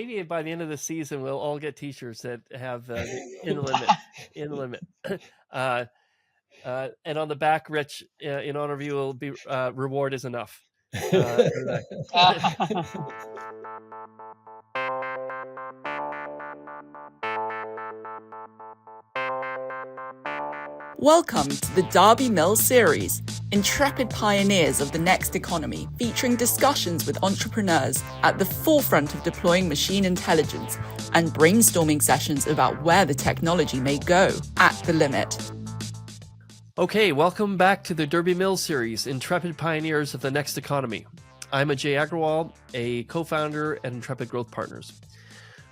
maybe by the end of the season, we'll all get T-shirts that have in limit. And on the back, Rich, in honor of you, will be reward is enough. Welcome to the Darby Mills series, Intrepid Pioneers of the Next Economy, featuring discussions with entrepreneurs at the forefront of deploying machine intelligence and brainstorming sessions about where the technology may go at the limit. Okay, welcome back to the Darby Mills series, Intrepid Pioneers of the Next Economy. I'm Ajay Agrawal, a co-founder at Intrepid Growth Partners.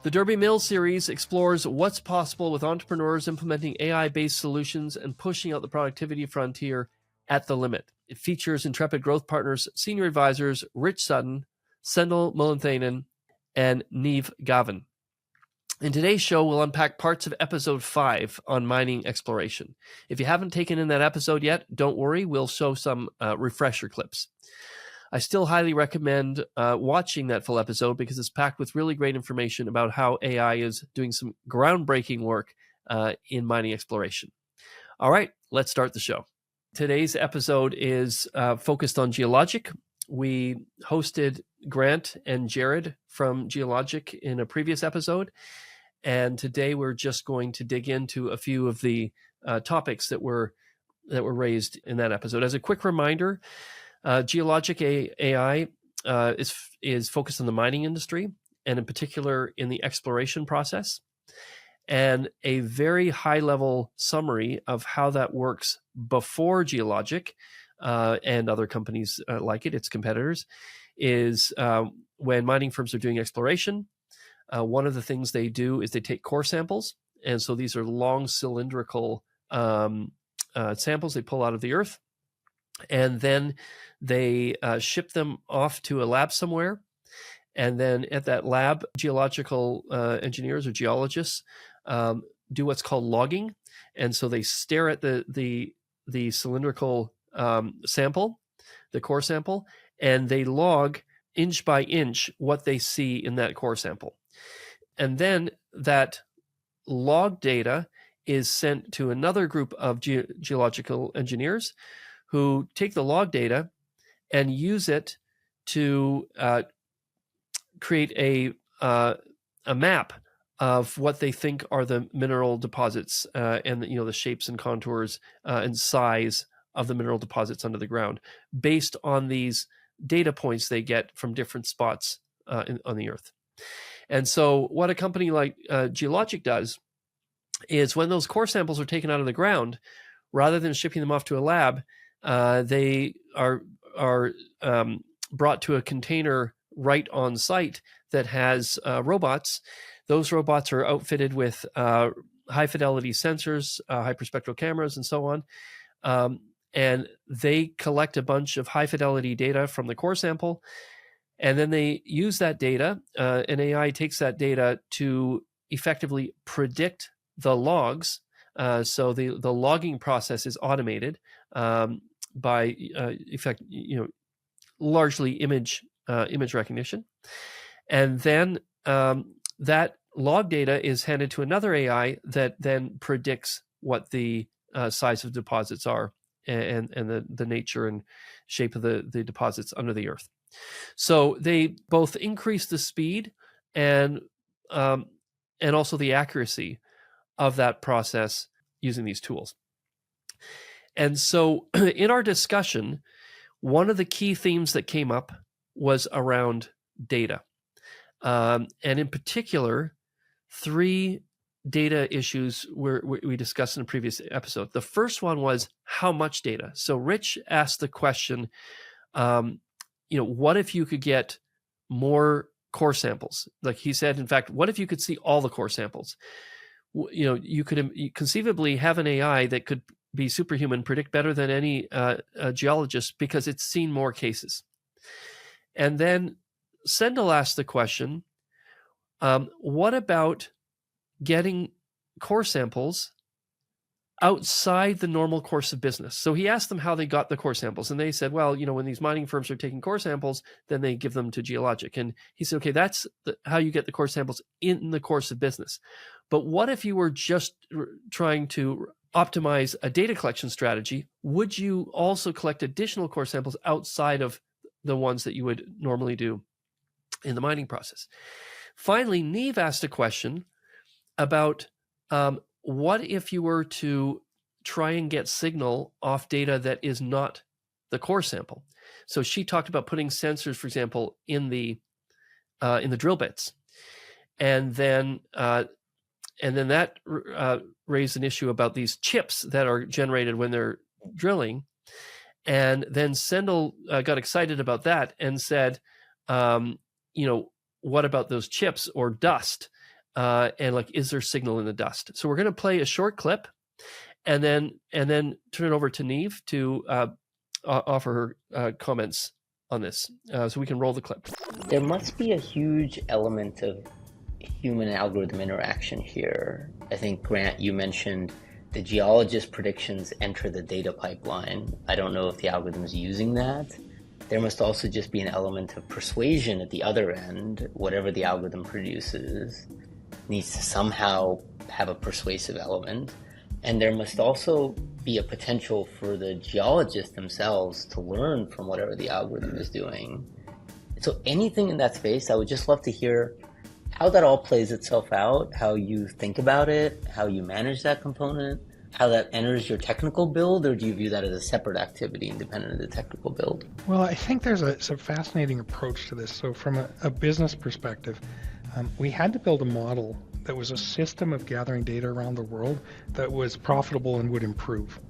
The Darby Mills series explores what's possible with entrepreneurs implementing AI-based solutions and pushing out the productivity frontier at the limit. It features Intrepid Growth Partners senior advisors Rich Sutton, Sendhil Mullanthanan, and Niamh Gavin. In today's show, we'll unpack parts of episode 5 on mining exploration. If you haven't taken in that episode yet, don't worry, we'll show some refresher clips. I still highly recommend watching that full episode because it's packed with really great information about how AI is doing some groundbreaking work in mining exploration. All right, let's start the show. Today's episode is focused on geologic. We hosted Grant and Jared from Geologic in a previous episode, and today we're just going to dig into a few of the topics that were raised in that episode. As a quick reminder, Geologic AI is focused on the mining industry, and in particular in the exploration process, and a very high-level summary of how that works before Geologic and other companies like its competitors, is when mining firms are doing exploration. One of the things they do is they take core samples, and so these are long cylindrical samples they pull out of the earth, and then they ship them off to a lab somewhere. And then at that lab, geological engineers or geologists do what's called logging. And so they stare at the cylindrical sample, the core sample, and they log inch by inch what they see in that core sample. And then that log data is sent to another group of geological engineers who take the log data and use it to create a map of what they think are the mineral deposits and the shapes and contours and size of the mineral deposits under the ground, based on these data points they get from different spots on the earth. And so what a company like Geologic does is when those core samples are taken out of the ground, rather than shipping them off to a lab, they are brought to a container right on site that has robots. Those robots are outfitted with high-fidelity sensors, hyperspectral cameras, and so on. And they collect a bunch of high-fidelity data from the core sample, and then they use that data, and AI takes that data to effectively predict the logs. So the logging process is automated by largely image recognition, and then that log data is handed to another AI that then predicts what the size of deposits are and the nature and shape of the deposits under the earth. So they both increase the speed and also the accuracy of that process using these tools. And so in our discussion, one of the key themes that came up was around data. And in particular, 3 data issues we discussed in a previous episode. The first one was how much data. So Rich asked the question, what if you could get more core samples? Like he said, in fact, what if you could see all the core samples? You could conceivably have an AI that could be superhuman, predict better than any geologist because it's seen more cases. And then Sendhil asked the question, what about getting core samples outside the normal course of business. So he asked them how they got the core samples, and they said, well, when these mining firms are taking core samples, then they give them to Geologic. And he said, okay, that's how you get the core samples in the course of business. But what if you were just trying to optimize a data collection strategy? Would you also collect additional core samples outside of the ones that you would normally do in the mining process? Finally, Niamh asked a question about what if you were to try and get signal off data that is not the core sample? So she talked about putting sensors, for example, in the drill bits, and then that raised an issue about these chips that are generated when they're drilling. And then Sendhil got excited about that and said, what about those chips or dust? And is there signal in the dust? So we're going to play a short clip, and then turn it over to Niamh to offer her comments on this. So we can roll the clip. There must be a huge element of human algorithm interaction here. I think, Grant, you mentioned the geologist predictions enter the data pipeline. I don't know if the algorithm is using that. There must also just be an element of persuasion at the other end. Whatever the algorithm produces needs to somehow have a persuasive element. And there must also be a potential for the geologists themselves to learn from whatever the algorithm is doing. So anything in that space, I would just love to hear how that all plays itself out, how you think about it, how you manage that component, how that enters your technical build, or do you view that as a separate activity independent of the technical build? Well, I think there's a fascinating approach to this. So from a business perspective, we had to build a model that was a system of gathering data around the world that was profitable and would improve.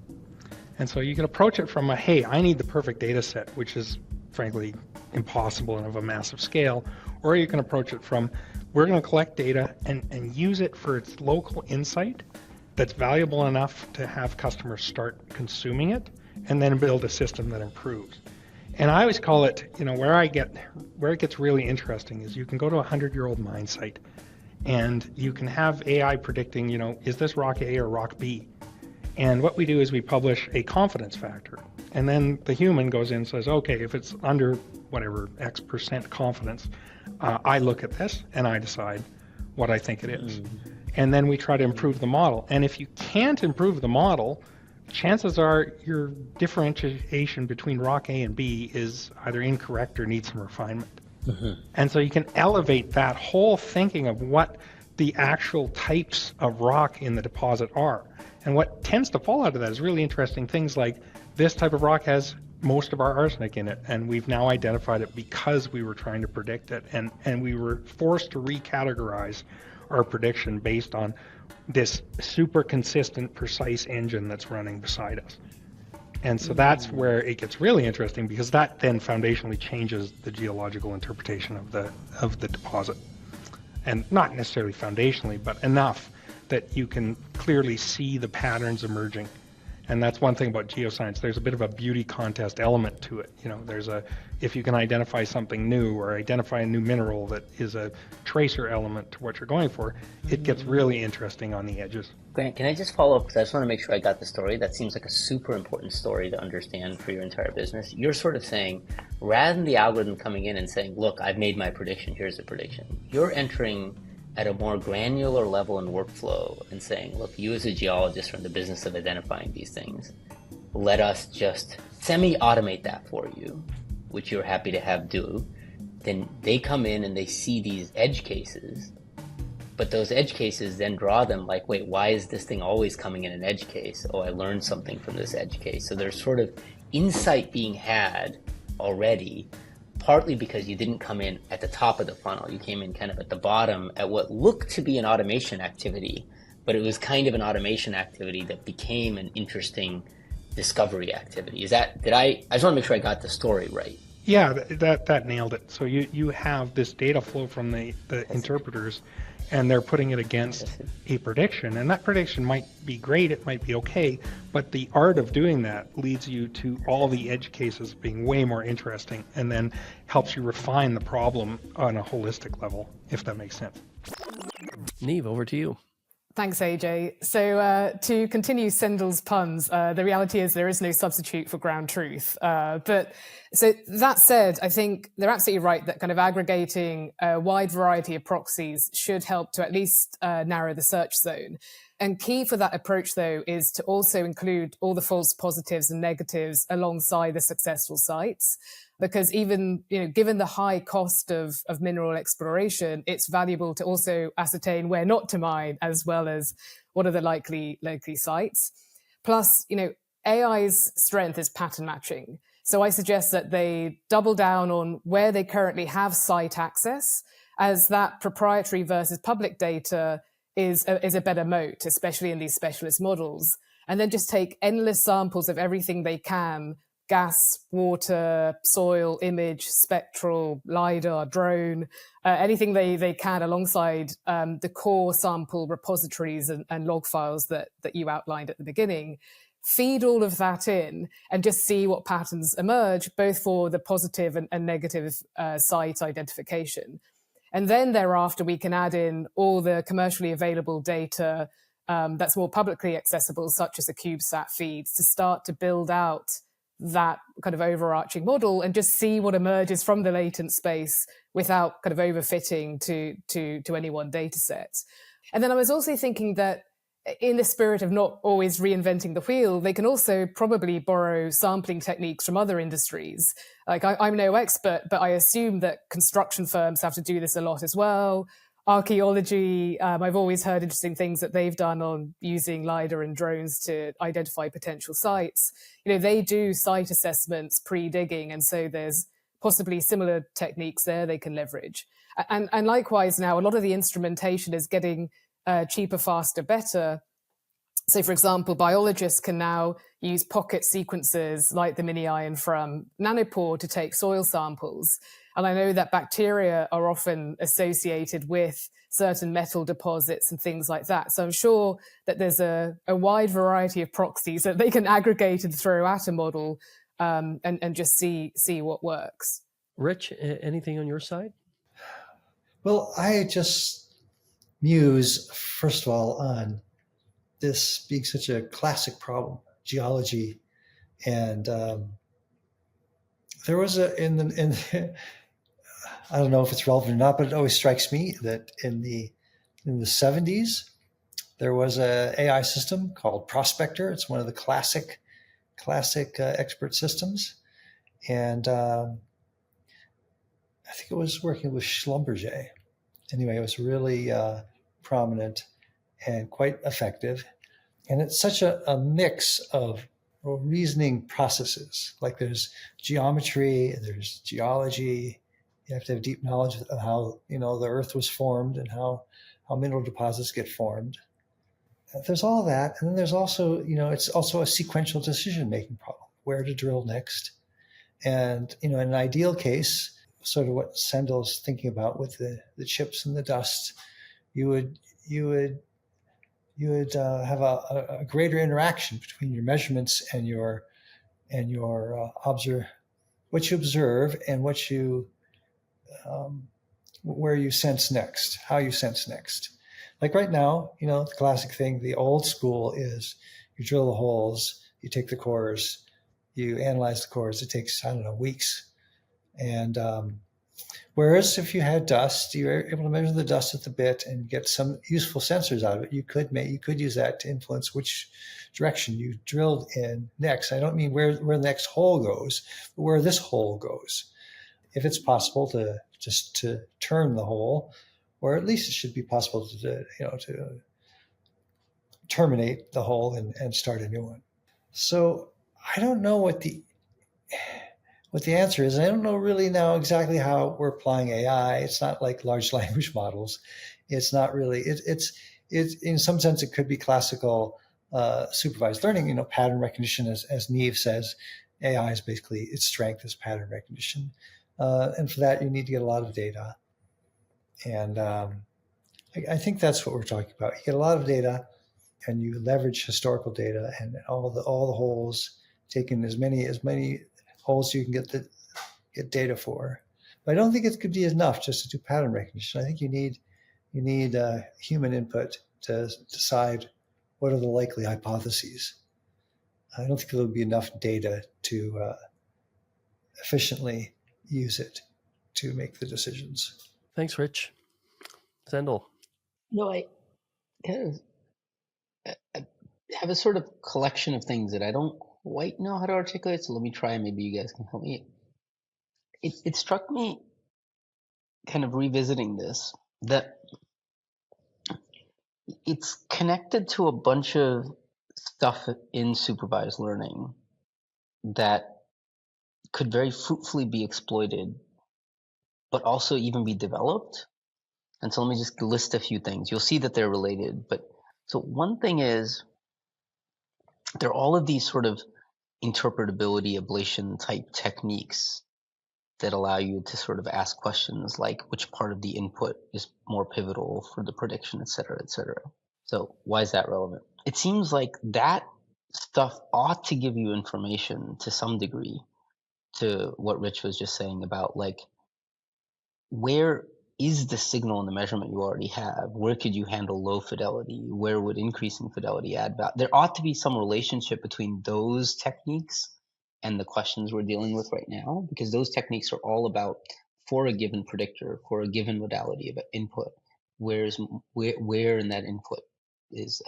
And so you can approach it from hey, I need the perfect data set, which is frankly impossible and of a massive scale, or you can approach it from, we're going to collect data and use it for its local insight that's valuable enough to have customers start consuming it, and then build a system that improves. And I always call it, where it gets really interesting is you can go to a 100-year-old mine site and you can have AI predicting, is this rock A or rock B? And what we do is we publish a confidence factor. And then the human goes in and says, okay, if it's under whatever X percent confidence, I look at this and I decide what I think it is. And then we try to improve the model. And if you can't improve the model, chances are your differentiation between rock A and B is either incorrect or needs some refinement. And so you can elevate that whole thinking of what the actual types of rock in the deposit are. And what tends to fall out of that is really interesting things like this type of rock has most of our arsenic in it, and we've now identified it because we were trying to predict it, and we were forced to recategorize our prediction based on this super consistent, precise engine that's running beside us. And so that's where it gets really interesting, because that then foundationally changes the geological interpretation of the deposit. And not necessarily foundationally, but enough that you can clearly see the patterns emerging. And that's one thing about geoscience. There's a bit of a beauty contest element to it. If you can identify something new or identify a new mineral that is a tracer element to what you're going for, it gets really interesting on the edges. Grant, can I just follow up? Because I just want to make sure I got the story. That seems like a super important story to understand for your entire business. You're sort of saying, rather than the algorithm coming in and saying, look, I've made my prediction, here's the prediction. You're entering at a more granular level in workflow and saying, look, you as a geologist are in the business of identifying these things. Let us just semi-automate that for you, which you're happy to have do. Then they come in and they see these edge cases, but those edge cases then draw them like, wait, why is this thing always coming in an edge case? Oh, I learned something from this edge case. So there's sort of insight being had already, partly because you didn't come in at the top of the funnel. You came in kind of at the bottom at what looked to be an automation activity, but it was kind of an automation activity that became an interesting discovery activity. I just want to make sure I got the story right. Yeah, that nailed it. So you have this data flow from the interpreters, and they're putting it against a prediction. And that prediction might be great, it might be okay, but the art of doing that leads you to all the edge cases being way more interesting, and then helps you refine the problem on a holistic level, if that makes sense. Niamh, over to you. Thanks, AJ. So to continue Sendhil's puns, the reality is there is no substitute for ground truth. But so that said, I think they're absolutely right that kind of aggregating a wide variety of proxies should help to at least narrow the search zone. And key for that approach, though, is to also include all the false positives and negatives alongside the successful sites. Because even, given the high cost of mineral exploration, it's valuable to also ascertain where not to mine, as well as what are the likely sites. Plus, AI's strength is pattern matching. So I suggest that they double down on where they currently have site access, as that proprietary versus public data is a better moat, especially in these specialist models. And then just take endless samples of everything they can: gas, water, soil, image, spectral, LiDAR, drone, anything they can alongside the core sample repositories and log files that you outlined at the beginning. Feed all of that in and just see what patterns emerge, both for the positive and negative site identification. And then thereafter, we can add in all the commercially available data that's more publicly accessible, such as the CubeSat feeds, to start to build out that kind of overarching model and just see what emerges from the latent space without kind of overfitting to any one data set. And then I was also thinking that in the spirit of not always reinventing the wheel, they can also probably borrow sampling techniques from other industries. Like I'm no expert, but I assume that construction firms have to do this a lot as well. Archaeology, I've always heard interesting things that they've done on using LiDAR and drones to identify potential sites. They do site assessments pre-digging, and so there's possibly similar techniques there they can leverage. And likewise now, a lot of the instrumentation is getting cheaper, faster, better. So, for example, biologists can now use pocket sequencers like the mini iron from Nanopore to take soil samples. And I know that bacteria are often associated with certain metal deposits and things like that. So I'm sure that there's a wide variety of proxies that they can aggregate and throw at a model and just see what works. Rich, anything on your side? Well, I just muse, first of all, on this being such a classic problem, geology. And there was I don't know if it's relevant or not, but it always strikes me that in the 70s, there was a AI system called Prospector. It's one of the classic expert systems. And I think it was working with Schlumberger. Anyway, it was really prominent and quite effective. And it's such a mix of reasoning processes. Like there's geometry, there's geology. You have to have deep knowledge of how the earth was formed and how mineral deposits get formed. There's all that, and then there's also it's also a sequential decision-making problem: where to drill next. And in an ideal case, sort of what Sendhil's thinking about with the chips and the dust, you would have a greater interaction between your measurements and your what you observe and what you where you sense next, how you sense next. Like right now, the classic thing, the old school is you drill the holes, you take the cores, you analyze the cores. It takes, weeks. And whereas if you had dust, you were able to measure the dust at the bit and get some useful sensors out of it. You could use that to influence which direction you drilled in next. I don't mean where the next hole goes, but where this hole goes. If it's possible to turn the hole, or at least it should be possible to terminate the hole and start a new one. So I don't know what the answer is. I don't know really now exactly how we're applying AI. It's not like large language models. It's not really. It's in some sense it could be classical supervised learning. Pattern recognition, as Niamh says, AI is basically its strength is pattern recognition. And for that, you need to get a lot of data. And I think that's what we're talking about. You get a lot of data, and you leverage historical data and all the holes, taking as many holes you can get data for. But I don't think it could be enough just to do pattern recognition. I think you need human input to decide what are the likely hypotheses. I don't think there'll be enough data to efficiently use it to make the decisions. Thanks, Rich. Sendhil. No, I kind of have a sort of collection of things that I don't quite know how to articulate, so let me try and maybe you guys can help me. It struck me, kind of revisiting this, that it's connected to a bunch of stuff in supervised learning that could very fruitfully be exploited, but also even be developed. And so let me just list a few things. You'll see that they're related. But so one thing is, there are all of these sort of interpretability ablation type techniques that allow you to sort of ask questions like which part of the input is more pivotal for the prediction, et cetera, et cetera. So why is that relevant? It seems like that stuff ought to give you information to some degree to what Rich was just saying about, like, where is the signal in the measurement you already have? Where could you handle low fidelity? Where would increasing fidelity add value? There ought to be some relationship between those techniques and the questions we're dealing with right now, because those techniques are all about, for a given predictor, for a given modality of input, where in that input is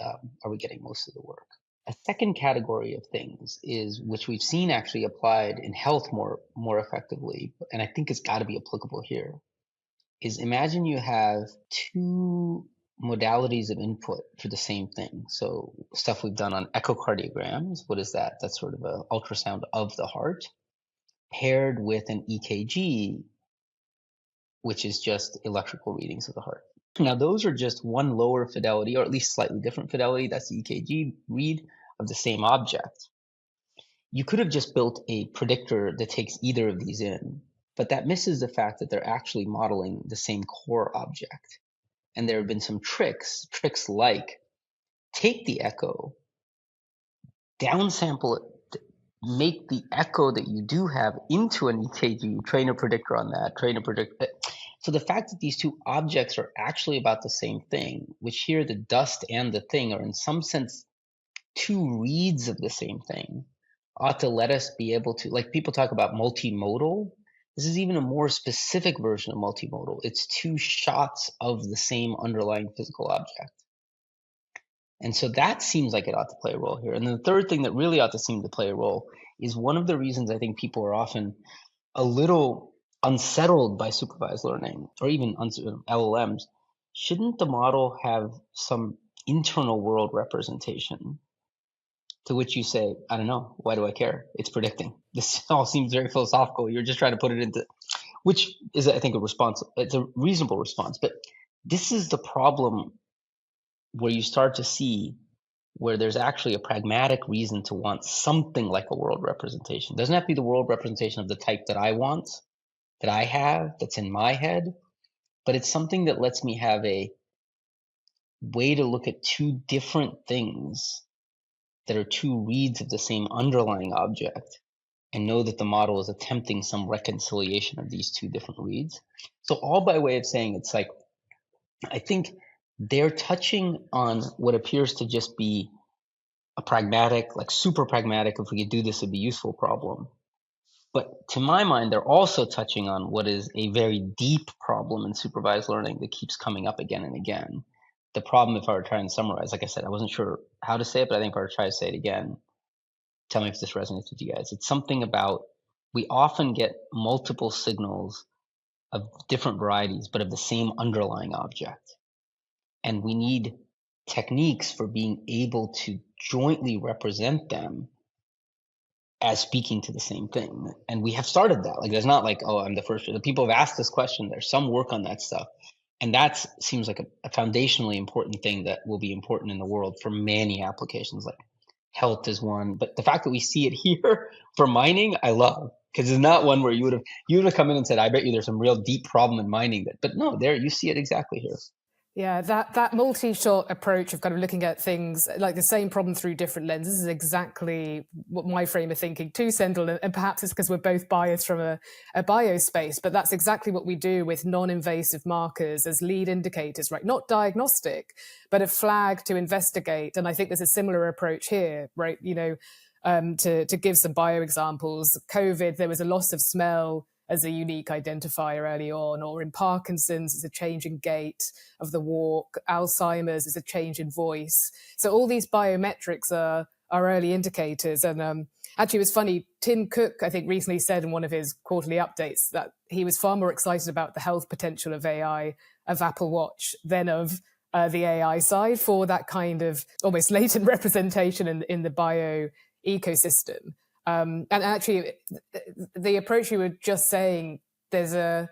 are we getting most of the work? A second category of things is, which we've seen actually applied in health more effectively, and I think it's got to be applicable here, is imagine you have two modalities of input for the same thing. So stuff we've done on echocardiograms, what is that? That's sort of an ultrasound of the heart, paired with an EKG, which is just electrical readings of the heart. Now, those are just one lower fidelity, or at least slightly different fidelity. That's the EKG read of the same object. You could have just built a predictor that takes either of these in, but that misses the fact that they're actually modeling the same core object. And there have been some tricks like take the echo, downsample it, make the echo that you do have into an EKG, train a predictor on that, train a predictor. So the fact that these two objects are actually about the same thing, which here the dust and the thing are in some sense two reads of the same thing, ought to let us be able to, like people talk about multimodal, this is even a more specific version of multimodal. It's two shots of the same underlying physical object. And so that seems like it ought to play a role here. And then the third thing that really ought to seem to play a role is one of the reasons I think people are often a little unsettled by supervised learning or even LLMs. Shouldn't the model have some internal world representation? To which you say, I don't know, why do I care? It's predicting. This all seems very philosophical. You're just trying to put it into, which is, I think, a response. It's a reasonable response. But this is the problem where you start to see where there's actually a pragmatic reason to want something like a world representation. It doesn't have to be the world representation of the type that I want, that I have, that's in my head, but it's something that lets me have a way to look at two different things that are two reads of the same underlying object and know that the model is attempting some reconciliation of these two different reads. So all by way of saying, it's like, I think they're touching on what appears to just be a pragmatic, like super pragmatic, if we could do this, it'd be useful problem. But to my mind, they're also touching on what is a very deep problem in supervised learning that keeps coming up again and again. The problem, if I were trying to summarize, like I said, I wasn't sure how to say it, but I think if I were to try to say it again, tell me if this resonates with you guys. It's something about, we often get multiple signals of different varieties, but of the same underlying object. And we need techniques for being able to jointly represent them as speaking to the same thing. And we have started that. Like, there's not like, oh, I'm the first. The people have asked this question. There's some work on that stuff. And that seems like a foundationally important thing that will be important in the world for many applications, like health is one. But the fact that we see it here for mining, I love, because it's not one where you would have come in and said, I bet you there's some real deep problem in mining. But no, there you see it exactly here. Yeah, that multi-shot approach of kind of looking at things like the same problem through different lenses is exactly what my frame of thinking too, Sendhil, and perhaps it's because we're both biased from a bio space, but that's exactly what we do with non-invasive markers as lead indicators, right? Not diagnostic, but a flag to investigate. And I think there's a similar approach here, right? To give some bio examples, COVID, there was a loss of smell as a unique identifier early on, or in Parkinson's, it's a change in gait of the walk, Alzheimer's is a change in voice. So all these biometrics are early indicators. And actually, it was funny, Tim Cook, I think, recently said in one of his quarterly updates that he was far more excited about the health potential of AI, of Apple Watch, than of the AI side for that kind of almost latent representation in the bio ecosystem. And actually, the approach you were just saying, there's a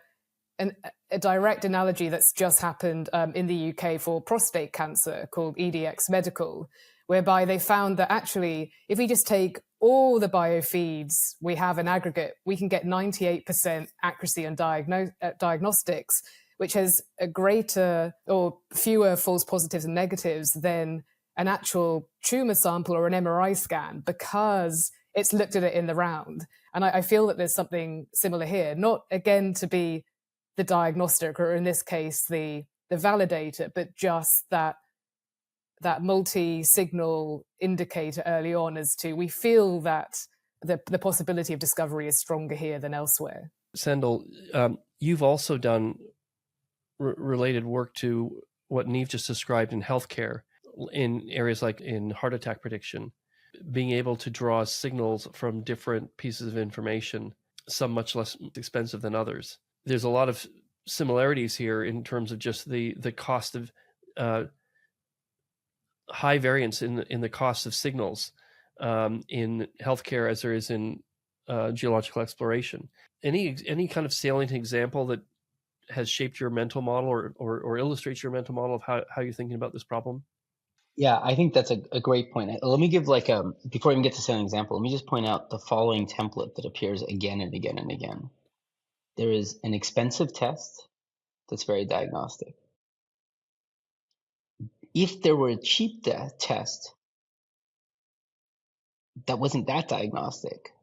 direct analogy that's just happened in the UK for prostate cancer called EDX Medical, whereby they found that actually, if we just take all the biofeeds we have in aggregate, we can get 98% accuracy on diagnostics, which has a greater or fewer false positives and negatives than an actual tumor sample or an MRI scan, because it's looked at it in the round. And I feel that there's something similar here, not again to be the diagnostic, or in this case, the validator, but just that multi-signal indicator early on as to, we feel that the possibility of discovery is stronger here than elsewhere. Sendhil, you've also done related work to what Niamh just described in healthcare, in areas like in heart attack prediction, being able to draw signals from different pieces of information, some much less expensive than others. There's a lot of similarities here in terms of just the cost of high variance in the cost of signals in healthcare as there is in geological exploration. Any kind of salient example that has shaped your mental model or illustrates your mental model of how you're thinking about this problem? Yeah, I think that's a great point. Let me give before I even get to say an example, let me just point out the following template that appears again and again and again. There is an expensive test that's very diagnostic. If there were a cheap test that wasn't that diagnostic,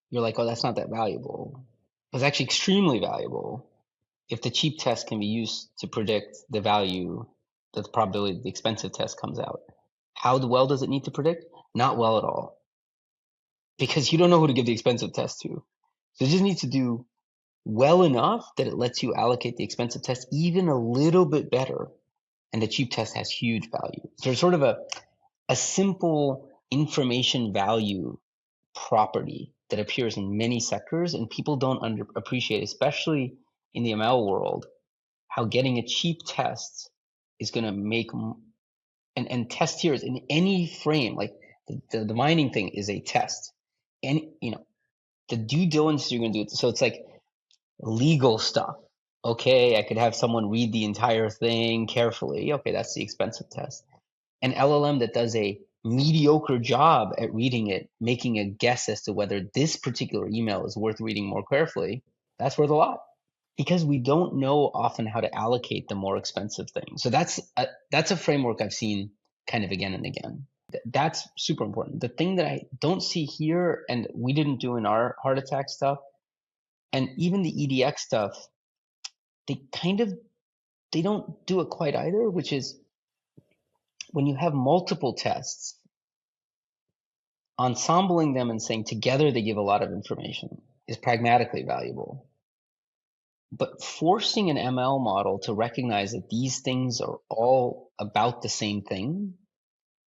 you're like, oh, that's not that valuable. It's actually extremely valuable if the cheap test can be used to predict the value that the probability the expensive test comes out. How well does it need to predict? Not well at all. Because you don't know who to give the expensive test to. So it just needs to do well enough that it lets you allocate the expensive test even a little bit better. And the cheap test has huge value. So there's sort of a simple information value property that appears in many sectors, and people don't appreciate, especially in the ML world, how getting a cheap test is going to make, and test here is in any frame, like the mining thing is a test. And, the due diligence you're going to do, so it's like legal stuff. Okay, I could have someone read the entire thing carefully. Okay, that's the expensive test. An LLM that does a mediocre job at reading it, making a guess as to whether this particular email is worth reading more carefully, that's worth a lot. Because we don't know often how to allocate the more expensive things. So that's a framework I've seen kind of again and again. That's super important. The thing that I don't see here, and we didn't do in our heart attack stuff, and even the EDX stuff, they don't do it quite either, which is when you have multiple tests, ensembling them and saying together they give a lot of information is pragmatically valuable. But forcing an ML model to recognize that these things are all about the same thing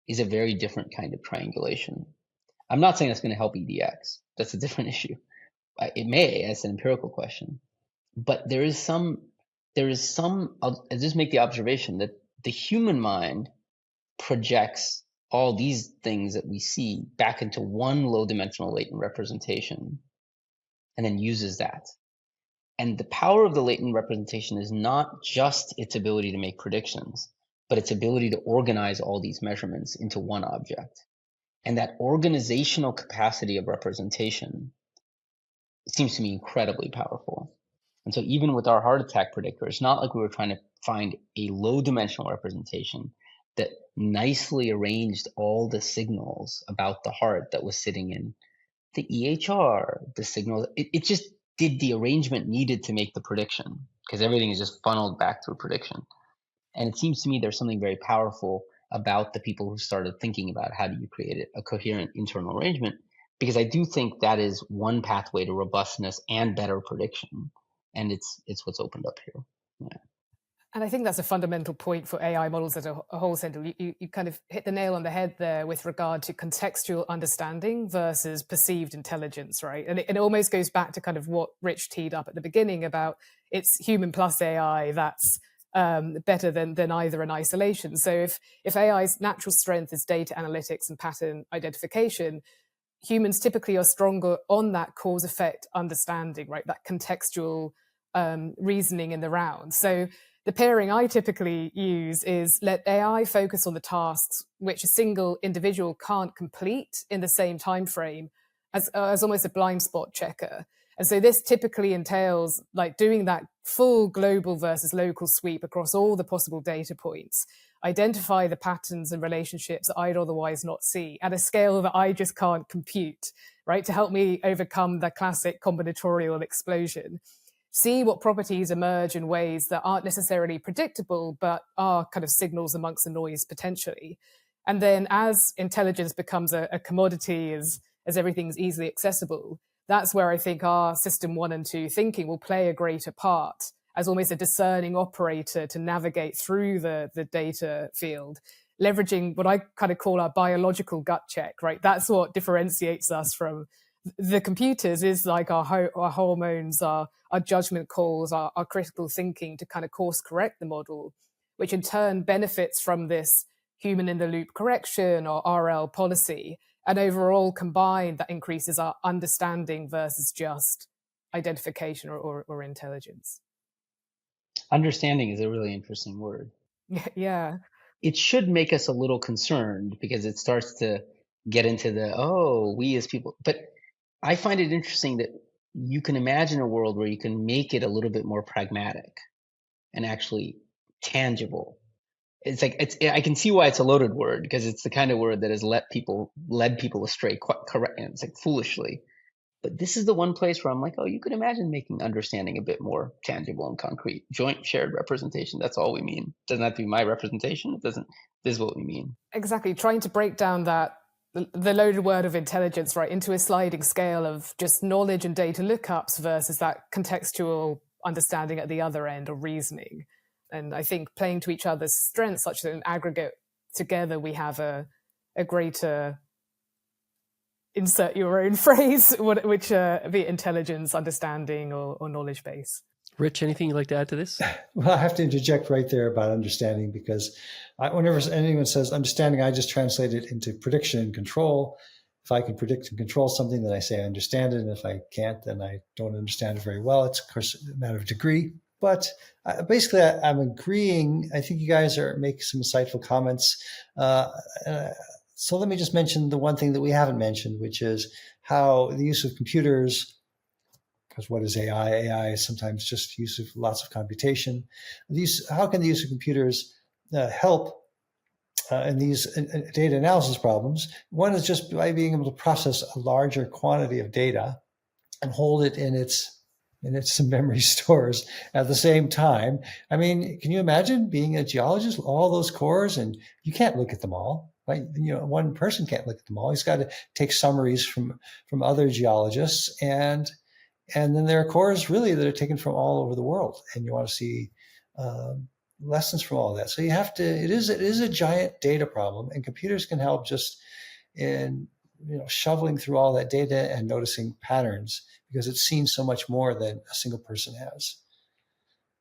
is a very different kind of triangulation. I'm not saying that's going to help EDX. That's a different issue. It may, as an empirical question. But there is some, I'll just make the observation that the human mind projects all these things that we see back into one low-dimensional latent representation and then uses that. And the power of the latent representation is not just its ability to make predictions, but its ability to organize all these measurements into one object. And that organizational capacity of representation seems to me incredibly powerful. And so even with our heart attack predictor, it's not like we were trying to find a low dimensional representation that nicely arranged all the signals about the heart that was sitting in the EHR, the signal. It just did the arrangement needed to make the prediction, because everything is just funneled back through prediction. And it seems to me there's something very powerful about the people who started thinking about how do you create a coherent internal arrangement, because I do think that is one pathway to robustness and better prediction. And it's what's opened up here. Yeah. And I think that's a fundamental point for AI models as a whole, Sendhil. You kind of hit the nail on the head there with regard to contextual understanding versus perceived intelligence, right? And it almost goes back to kind of what Rich teed up at the beginning about it's human plus AI that's better than either in isolation. So if AI's natural strength is data analytics and pattern identification, humans typically are stronger on that cause-effect understanding, right? That contextual reasoning in the round. So the pairing I typically use is let AI focus on the tasks which a single individual can't complete in the same time frame as almost a blind spot checker. And so this typically entails like doing that full global versus local sweep across all the possible data points, identify the patterns and relationships that I'd otherwise not see at a scale that I just can't compute, right? To help me overcome the classic combinatorial explosion. See what properties emerge in ways that aren't necessarily predictable, but are kind of signals amongst the noise potentially. And then as intelligence becomes a commodity, as everything's easily accessible, that's where I think our system 1 and 2 thinking will play a greater part as almost a discerning operator to navigate through the data field, leveraging what I kind of call our biological gut check, right? That's what differentiates us from the computers, is like our hormones, our judgment calls, our critical thinking to kind of course correct the model, which in turn benefits from this human in the loop correction or RL policy. And overall combined, that increases our understanding versus just identification or intelligence. Understanding is a really interesting word. Yeah. It should make us a little concerned because it starts to get into we as people. But I find it interesting that you can imagine a world where you can make it a little bit more pragmatic and actually tangible. It's like I can see why it's a loaded word, because it's the kind of word that has led people astray quite correct. And it's like foolishly. But this is the one place where I'm like, you could imagine making understanding a bit more tangible and concrete. Joint shared representation. That's all we mean. It doesn't have to be my representation. It doesn't. This is what we mean. Exactly. Trying to break down the loaded word of intelligence, right, into a sliding scale of just knowledge and data lookups versus that contextual understanding at the other end, or reasoning. And I think playing to each other's strengths such that in aggregate together we have a greater, insert your own phrase, which be it intelligence, understanding, or knowledge base. Rich, anything you'd like to add to this? Well, I have to interject right there about understanding, because whenever anyone says understanding, I just translate it into prediction and control. If I can predict and control something, then I say I understand it. And if I can't, then I don't understand it very well. It's, of course, a matter of degree. But basically, I'm agreeing. I think you guys are making some insightful comments. So let me just mention the one thing that we haven't mentioned, which is how the use of computers, because what is AI? AI is sometimes just use of lots of computation. How can the use of computers help in these data analysis problems? One is just by being able to process a larger quantity of data and hold it in its memory stores at the same time. I mean, can you imagine being a geologist, all those cores, and you can't look at them all, right? One person can't look at them all. He's got to take summaries from other geologists, and then there are cores really that are taken from all over the world, and you want to see lessons from all of that. So you have to. It is a giant data problem, and computers can help just in shoveling through all that data and noticing patterns, because it's seen so much more than a single person has.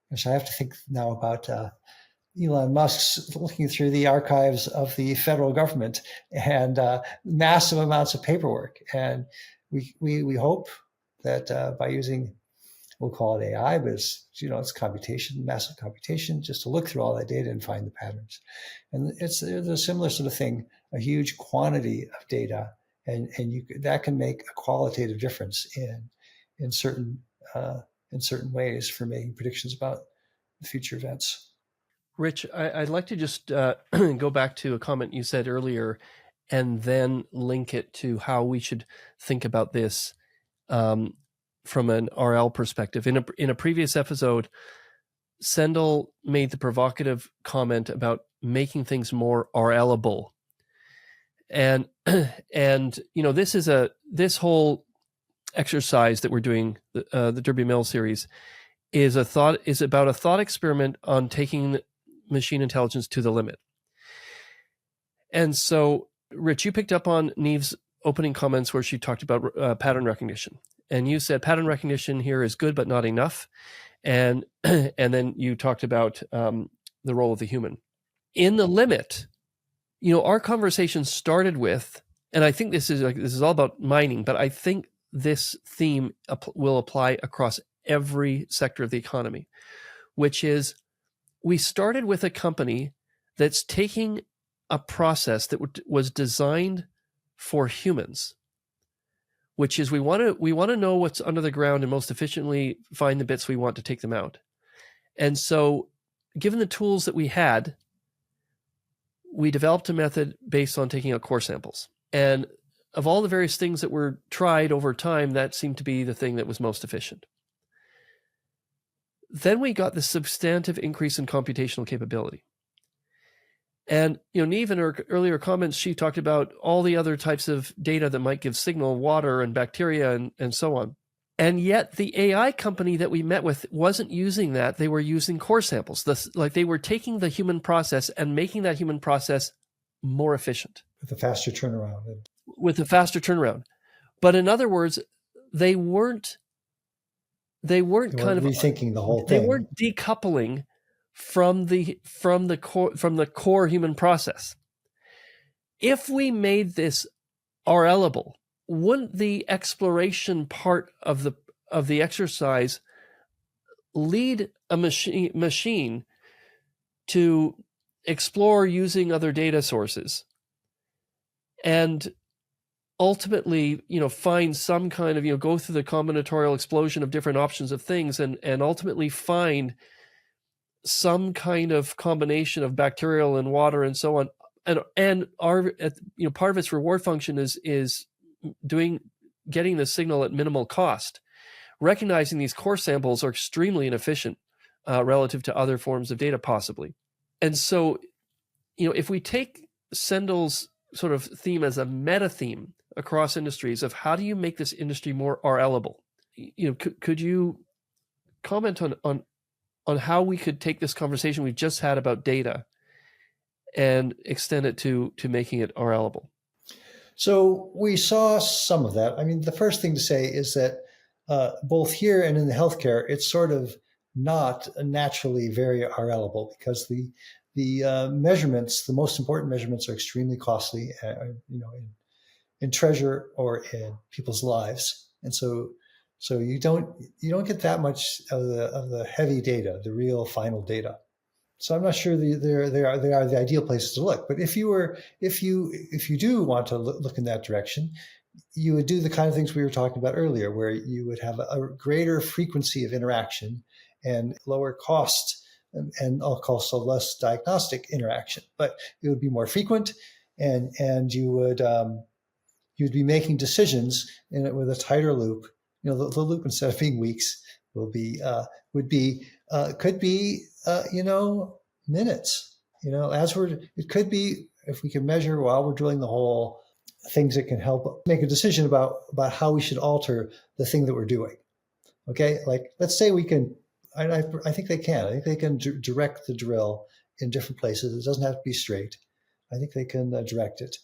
And so I have to think now about Elon Musk's looking through the archives of the federal government and massive amounts of paperwork, and we hope that by using, we'll call it AI, but it's computation, massive computation, just to look through all that data and find the patterns. And it's a similar sort of thing, a huge quantity of data, and that can make a qualitative difference in certain in certain ways for making predictions about the future events. Rich, I'd like to just go back to a comment you said earlier and then link it to how we should think about this from an RL perspective. In a previous episode, Sendhil made the provocative comment about making things more RLable. And this whole exercise that we're doing, the Derby Mill series, is about a thought experiment on taking machine intelligence to the limit. And so, Rich, you picked up on Niamh's opening comments where she talked about pattern recognition, and you said pattern recognition here is good but not enough, and then you talked about the role of the human in the limit. Our conversation started with, and I think this is all about mining, but I think this theme will apply across every sector of the economy, which is we started with a company that's taking a process that was designed for humans, which is we want to know what's under the ground and most efficiently find the bits we want to take them out. And so, given the tools that we had, we developed a method based on taking out core samples. And of all the various things that were tried over time, that seemed to be the thing that was most efficient. Then we got the substantive increase in computational capability. And Niamh, in her earlier comments, she talked about all the other types of data that might give signal, water and bacteria and so on. And yet the AI company that we met with wasn't using that. They were using core samples. They were taking the human process and making that human process more efficient. With a faster turnaround. But in other words, they weren't rethinking the whole thing. They weren't decoupling from the core human process. If we made this RLable, wouldn't the exploration part of the exercise lead a machine to explore using other data sources and ultimately, find some kind of, go through the combinatorial explosion of different options of things and ultimately find some kind of combination of bacterial and water and so on. And our, part of its reward function is getting the signal at minimal cost, recognizing these core samples are extremely inefficient relative to other forms of data possibly. And so, if we take Sendhil's sort of theme as a meta theme across industries of how do you make this industry more RLable, could you comment on how we could take this conversation we've just had about data and extend it to making it RLable? So we saw some of that. I mean, the first thing to say is that both here and in the healthcare, it's sort of not naturally very RLable because the measurements, the most important measurements, are extremely costly, in treasure or in people's lives, and so you don't get that much of the heavy data, the real final data. So I'm not sure they are the ideal places to look. But if you do want to look in that direction, you would do the kind of things we were talking about earlier, where you would have a greater frequency of interaction and lower cost and also less diagnostic interaction. But it would be more frequent, and you'd be making decisions with a tighter loop. The loop, instead of being weeks, could be minutes. It could be, if we can measure while we're drilling the hole, things that can help make a decision about how we should alter the thing that we're doing. Okay, like let's say we can. I think they can. I think they can direct the drill in different places. It doesn't have to be straight. I think they can direct it.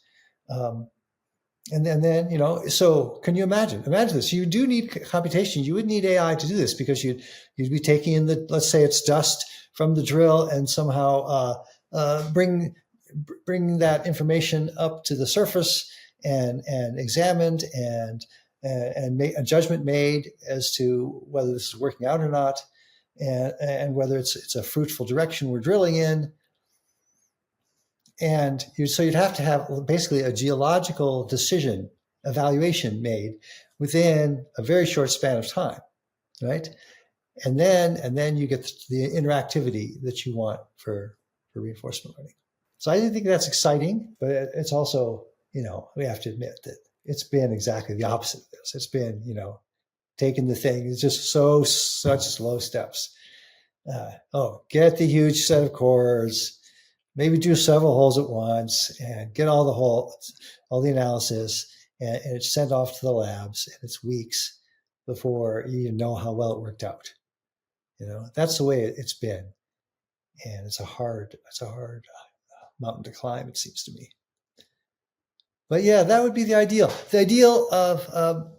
And then, so can you imagine this? You do need computation. You would need AI to do this because you'd be taking in let's say it's dust from the drill and somehow bring that information up to the surface and examined and make a judgment made as to whether this is working out or not, and whether it's a fruitful direction we're drilling in. And so you'd have to have basically a geological evaluation made within a very short span of time, right? and then you get the interactivity that you want for reinforcement learning. So I think that's exciting, but it's also, we have to admit that it's been exactly the opposite of this. It's been, taking the thing, it's just such slow steps. Get the huge set of cores, maybe do several holes at once, and get all the analysis, and it's sent off to the labs, and it's weeks before you even know how well it worked out. That's the way it's been, and it's a hard mountain to climb, it seems to me. But yeah, that would be the ideal. The ideal of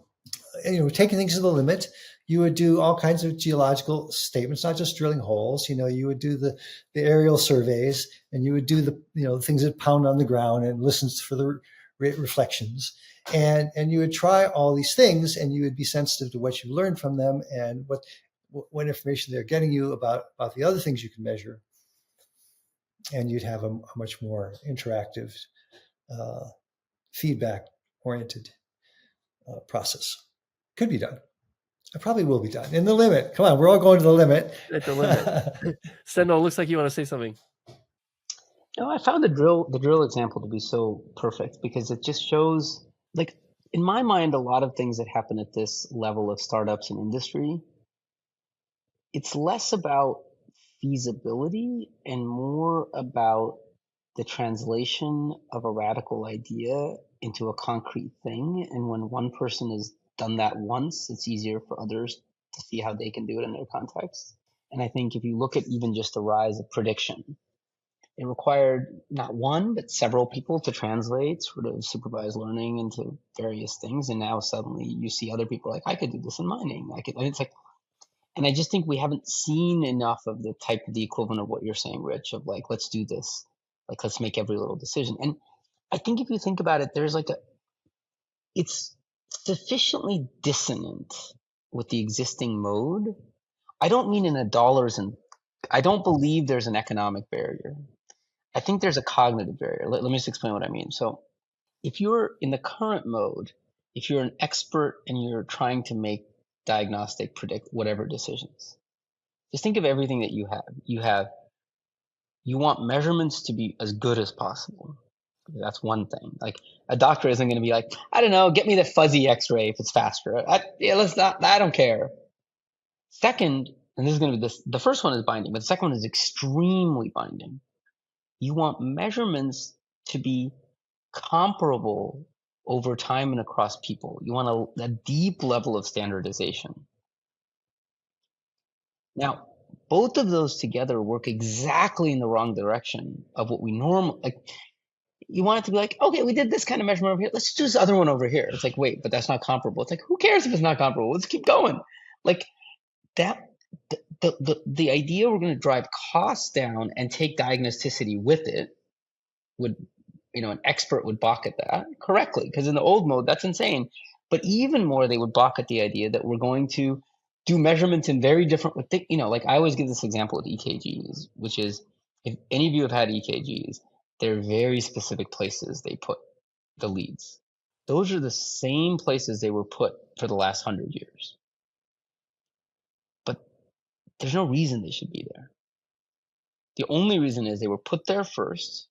taking things to the limit. You would do all kinds of geological statements, not just drilling holes. You would do the aerial surveys, and you would do the things that pound on the ground and listens for the reflections, and you would try all these things, and you would be sensitive to what you learned from them and what information they're getting you about the other things you can measure, and you'd have a much more interactive, feedback-oriented process. Could be done. It probably will be done. In the limit. Come on, we're all going to the limit. At the limit. Sendhil, looks like you want to say something. No, I found the drill example to be so perfect because it just shows, like, in my mind, a lot of things that happen at this level of startups and industry, it's less about feasibility and more about the translation of a radical idea into a concrete thing. And when one person has done that once, it's easier for others to see how they can do it in their context. And I think if you look at even just the rise of prediction, it required not one, but several people to translate sort of supervised learning into various things. And now suddenly you see other people like, I could do this in mining. And it's like, and I just think we haven't seen enough of the equivalent of what you're saying, Rich, of like, let's do this. Like, let's make every little decision. And I think if you think about it, there's it's sufficiently dissonant with the existing mode. I don't mean in a dollars, and I don't believe there's an economic barrier. I think there's a cognitive barrier. Let me just explain what I mean. So if you're in the current mode, if you're an expert and you're trying to make diagnostic, predict, whatever decisions, just think of everything that you have. You want measurements to be as good as possible. That's one thing. Like, a doctor isn't going to be like, I don't know, get me the fuzzy X-ray if it's faster. I don't care. Second, and this is going to be this, the first one is binding, but the second one is extremely binding. You want measurements to be comparable over time and across people. You want a deep level of standardization. Now, both of those together work exactly in the wrong direction of what we normally, like, you want it to be like, okay, we did this kind of measurement over here. Let's do this other one over here. It's like, wait, but that's not comparable. It's like, who cares if it's not comparable? Let's keep going. Like that, the idea we're going to drive costs down and take diagnosticity with it would, an expert would balk at that correctly, because in the old mode, that's insane. But even more, they would balk at the idea that we're going to do measurements in very different, like I always give this example with EKGs, which is, if any of you have had EKGs, they're very specific places they put the leads. Those are the same places they were put for the last 100 years. But there's no reason they should be there. The only reason is they were put there first.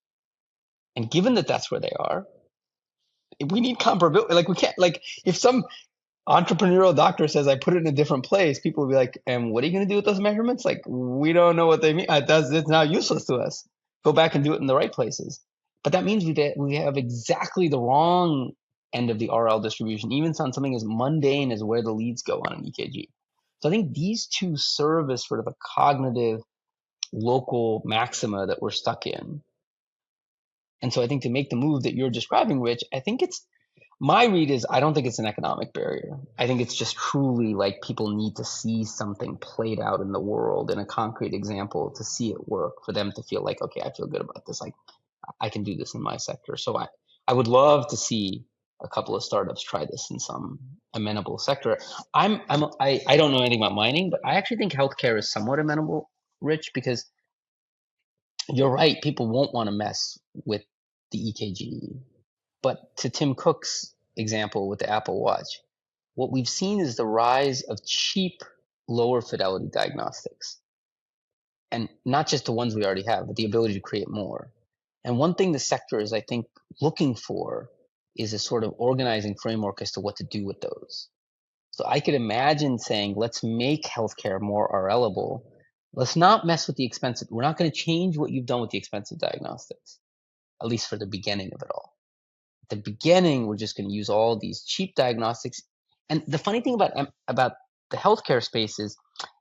And given that that's where they are, we need comparability. Like, we can't, like, if some entrepreneurial doctor says, I put it in a different place, people will be like, and what are you going to do with those measurements? Like, we don't know what they mean. It's now useless to us. Go back and do it in the right places. But that means we have exactly the wrong end of the RL distribution, even on something as mundane as where the leads go on an EKG. So I think these two serve as sort of a cognitive local maxima that we're stuck in. And so I think to make the move that you're describing, Rich, I think my read is, I don't think it's an economic barrier. I think it's just truly like people need to see something played out in the world in a concrete example to see it work, for them to feel like, okay, I feel good about this. Like, I can do this in my sector. So I would love to see a couple of startups try this in some amenable sector. I don't know anything about mining, but I actually think healthcare is somewhat amenable, Rich, because you're right. People won't want to mess with the EKG. But to Tim Cook's example with the Apple Watch, what we've seen is the rise of cheap lower fidelity diagnostics. And not just the ones we already have, but the ability to create more. And one thing the sector is, I think, looking for is a sort of organizing framework as to what to do with those. So I could imagine saying, let's make healthcare more RLable. Let's not mess with the expensive. We're not going to change what you've done with the expensive diagnostics, at least for the beginning of it all. At the beginning, we're just going to use all these cheap diagnostics. And the funny thing about the healthcare space is,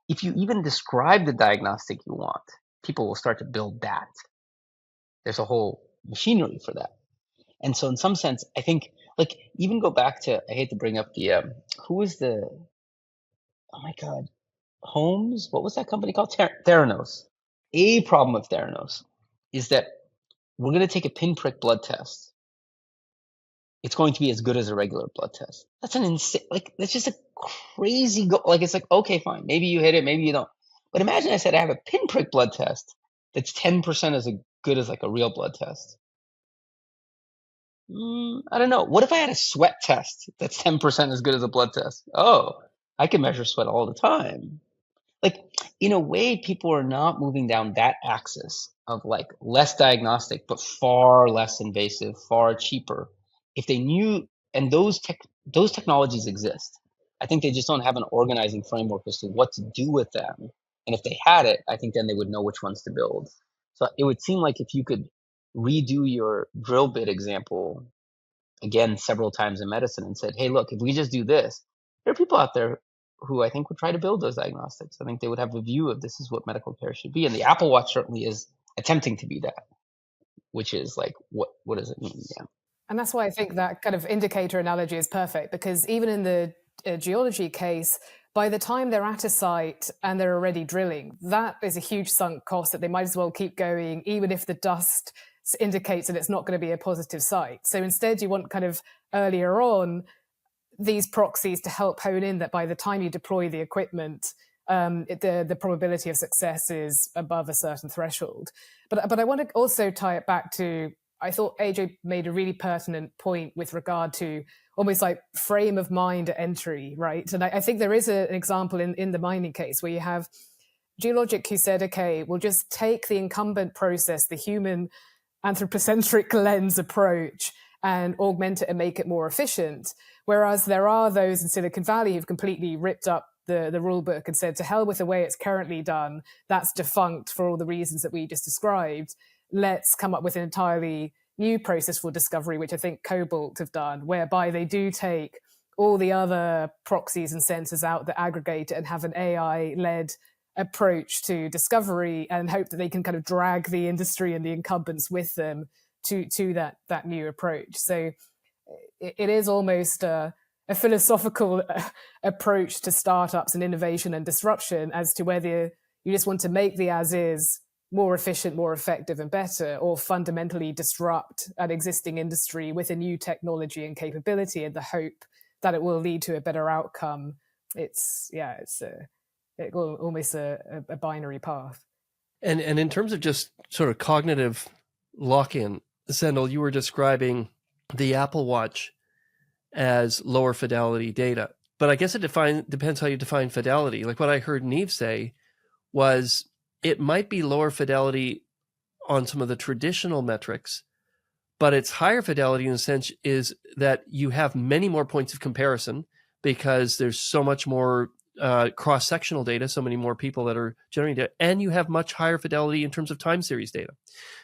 if you even describe the diagnostic you want, people will start to build that. There's a whole machinery for that. And so in some sense, I think, like, even go back to, I hate to bring up the, who was the, oh my God, Holmes? What was that company called? Theranos. A problem with Theranos is that we're going to take a pinprick blood test. It's going to be as good as a regular blood test. That's an insane, like, that's just a crazy goal. Like, it's like, okay, fine. Maybe you hit it, maybe you don't. But imagine I said I have a pinprick blood test that's 10% as good as like a real blood test. I don't know. What if I had a sweat test that's 10% as good as a blood test? Oh, I can measure sweat all the time. Like, in a way, people are not moving down that axis of like less diagnostic, but far less invasive, far cheaper. If they knew, and those technologies exist, I think they just don't have an organizing framework as to what to do with them. And if they had it, I think then they would know which ones to build. So it would seem like if you could redo your drill bit example again several times in medicine and said, hey, look, if we just do this, there are people out there who I think would try to build those diagnostics. I think they would have a view of this is what medical care should be. And the Apple Watch certainly is attempting to be that, which is like, what does it mean? Yeah. And that's why I think that kind of indicator analogy is perfect, because even in the geology case, by the time they're at a site and they're already drilling, that is a huge sunk cost that they might as well keep going, even if the dust indicates that it's not going to be a positive site. So instead, you want kind of earlier on these proxies to help hone in that by the time you deploy the equipment, the probability of success is above a certain threshold. But I want to also tie it back to, I thought AJ made a really pertinent point with regard to almost like frame of mind entry, right? And I think there is an example in the mining case where you have Geologic who said, okay, we'll just take the incumbent process, the human anthropocentric lens approach, and augment it and make it more efficient. Whereas there are those in Silicon Valley who've completely ripped up the rule book and said, to hell with the way it's currently done, that's defunct for all the reasons that we just described. Let's come up with an entirely new process for discovery, which I think Cobalt have done, whereby they do take all the other proxies and sensors out that aggregate it and have an AI-led approach to discovery and hope that they can kind of drag the industry and the incumbents with them to that new approach. So it is almost a philosophical approach to startups and innovation and disruption as to whether you just want to make the as-is more efficient, more effective and better, or fundamentally disrupt an existing industry with a new technology and capability in the hope that it will lead to a better outcome. It's almost a binary path. And in terms of just sort of cognitive lock-in, Sendhil, you were describing the Apple Watch as lower fidelity data. But I guess it depends how you define fidelity. Like what I heard Niamh say was it might be lower fidelity on some of the traditional metrics, but it's higher fidelity in the sense is that you have many more points of comparison because there's so much more cross-sectional data, so many more people that are generating data, and you have much higher fidelity in terms of time series data.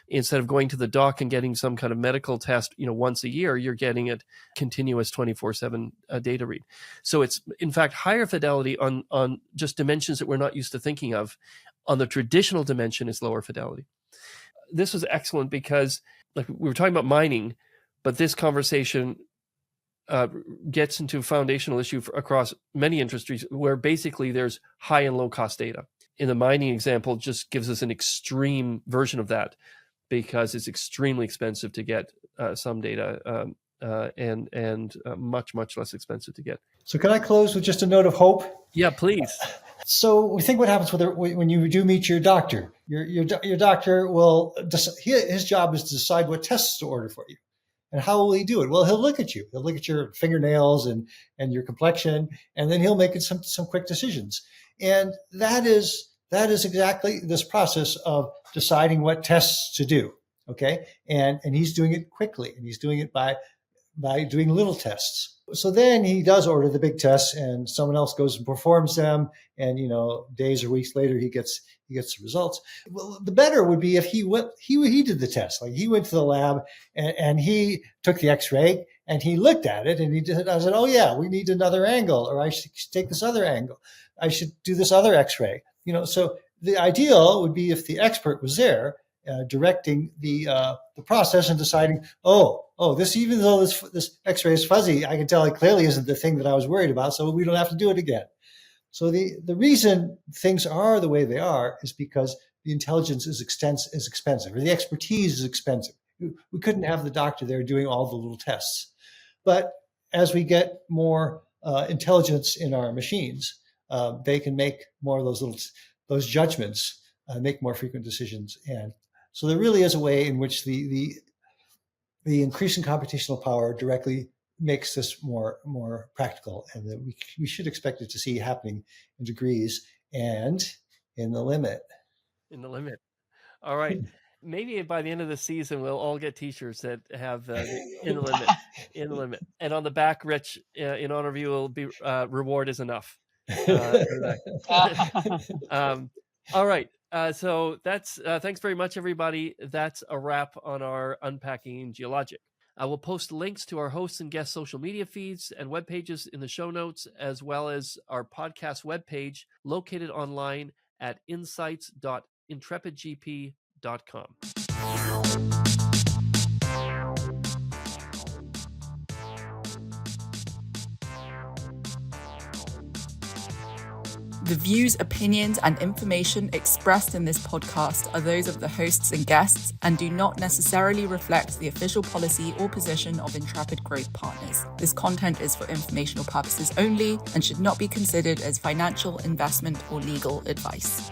Instead of going to the doc and getting some kind of medical test, once a year, you're getting it continuous 24/7 data read. So it's in fact higher fidelity on just dimensions that we're not used to thinking of. On the traditional dimension is lower fidelity. This was excellent because, like, we were talking about mining, but this conversation gets into a foundational issue across many industries where basically there's high and low cost data. In the mining example, just gives us an extreme version of that because it's extremely expensive to get some data and much, much less expensive to get. So can I close with just a note of hope? Yeah, please. So we think what happens when you do meet your doctor. Your doctor will, his job is to decide what tests to order for you. And how will he do it? Well, he'll look at you. He'll look at your fingernails and your complexion, and then he'll make some quick decisions. And that is exactly this process of deciding what tests to do. Okay. And he's doing it quickly, and he's doing it by doing little tests. So then he does order the big tests, and someone else goes and performs them. And, days or weeks later, he gets the results. Well, the better would be if he did the test. Like, he went to the lab and he took the X-ray and he looked at it, and I said, oh yeah, we need another angle, or I should take this other angle. I should do this other X-ray. So the ideal would be if the expert was there, directing the process and deciding, this, even though this X-ray is fuzzy, I can tell it clearly isn't the thing that I was worried about, so we don't have to do it again. So the reason things are the way they are is because the intelligence is expensive, or the expertise is expensive. We couldn't have the doctor there doing all the little tests. But as we get more intelligence in our machines, they can make more of those judgments, make more frequent decisions. And so there really is a way in which the increasing computational power directly makes this more practical, and that we should expect it to see happening in degrees and in the limit. In the limit. All right. Maybe by the end of the season, we'll all get T-shirts that have in the limit, in the limit, and on the back, Rich, in honor of you, will be reward is enough. All right. So that's thanks very much, everybody. That's a wrap on our Unpacking Geologic. I will post links to our hosts and guest social media feeds and web pages in the show notes, as well as our podcast webpage located online at insights.intrepidgp.com. The views, opinions, and information expressed in this podcast are those of the hosts and guests and do not necessarily reflect the official policy or position of Intrepid Growth Partners. This content is for informational purposes only and should not be considered as financial, investment, or legal advice.